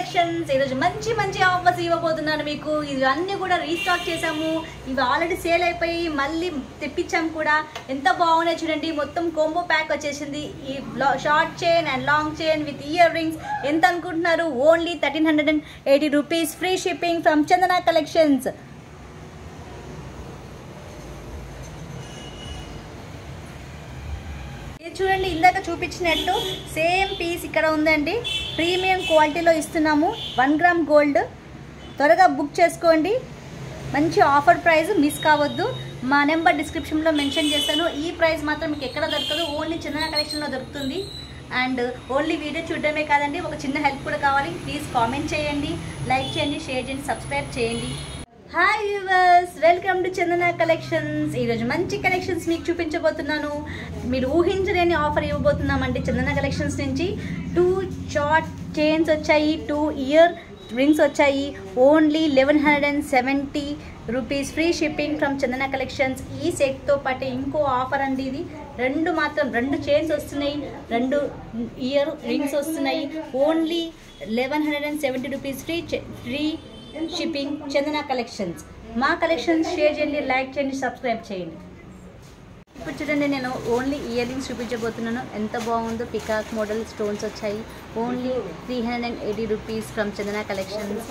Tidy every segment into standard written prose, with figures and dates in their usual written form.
Collections ఈరోజు మంచి మంచి ఆఫర్స్ ఇవ్వబోతున్నాను మీకు. ఇవన్నీ కూడా రీస్టాక్ చేసాము. ఇవి ఆల్రెడీ సేల్ అయిపోయి మళ్ళీ తెప్పించాము కూడా. ఎంత బాగున్నాయి చూడండి. మొత్తం కోంబో ప్యాక్ వచ్చేసింది. ఈ short chain and long chain with ear rings ఎంత అనుకుంటున్నారు? Only 1380 rupees. Free shipping from Chandana collections. చూడండి, ఇందాక చూపించినట్టు సేమ్ పీస్ ఇక్కడ ఉందండి. ప్రీమియం క్వాలిటీలో ఇస్తున్నాము. 1 గ్రామ్ గోల్డ్. త్వరగా బుక్ చేసుకోండి. మంచి ఆఫర్ ప్రైస్, మిస్ కావద్దు. మా నెంబర్ డిస్క్రిప్షన్లో మెన్షన్ చేస్తాను. ఈ ప్రైస్ మాత్రం మీకు ఎక్కడ దొరకదు, ఓన్లీ చందన కలెక్షన్లో దొరుకుతుంది. అండ్ ఓన్లీ వీడియో చూడడమే కాదండి, ఒక చిన్న హెల్ప్ కూడా కావాలి. ప్లీజ్ కామెంట్ చేయండి, లైక్ చేయండి, షేర్ చేయండి, సబ్స్క్రైబ్ చేయండి. Hi viewers, welcome to Chandana collections. ఈరోజు మంచి కలెక్షన్స్ మీకు చూపించబోతున్నాను. మీరు ఊహించలేని ఆఫర్ ఇవ్వబోతున్నామండి చందన కలెక్షన్స్ నుంచి. 2 షార్ట్ చైన్స్ వచ్చాయి, 2 ఇయర్ రింగ్స్ వచ్చాయి. Only 1170 rupees. Free shipping from Chandana collections. ఈ సెట్తో పాటు ఇంకో ఆఫర్ అండి ఇది. 2 చైన్స్ వస్తున్నాయి, 2 ఇయర్ రింగ్స్ వస్తున్నాయి. Only 1170 rupees. ఫ్రీ షిప్పింగ్ చందన కలెక్షన్స్. మా కలెక్షన్స్ షేర్ చేయండి, లైక్ చేయండి, సబ్స్క్రైబ్ చేయండి. ఇప్పుడు చూడండి, నేను ఓన్లీ ఇయర్ రింగ్స్ చూపించబోతున్నాను. ఎంత బాగుందో. పికాక్ మోడల్ స్టోన్స్ వచ్చాయి. Only 380 rupees from Chandana collections.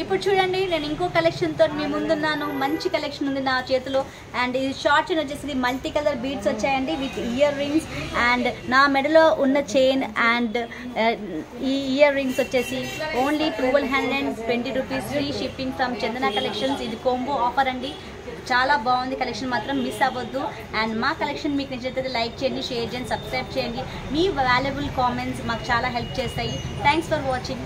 ఇప్పుడు చూడండి, నేను ఇంకో కలెక్షన్తో మీ ముందున్నాను. మంచి కలెక్షన్ ఉంది నా చేతిలో. అండ్ ఇది షార్ట్ చైన్ వచ్చేసి మల్టీ కలర్ బీడ్స్ వచ్చాయండి విత్ ఇయర్ రింగ్స్. అండ్ నా మెడలో ఉన్న చైన్ అండ్ ఈ ఇయర్ రింగ్స్ వచ్చేసి only 1220 rupees. Free shipping from Chandana collections. ఇది కోంబో ఆఫర్ అండి. చాలా బాగుంది కలెక్షన్, మాత్రం మిస్ అవ్వద్దు. అండ్ మా కలెక్షన్ మీకు నచ్చితే లైక్ చేయండి, షేర్ చేయండి, సబ్స్క్రైబ్ చేయండి. మీ వాల్యుబుల్ కామెంట్స్ మాకు చాలా హెల్ప్ చేస్తాయి. Thanks for watching.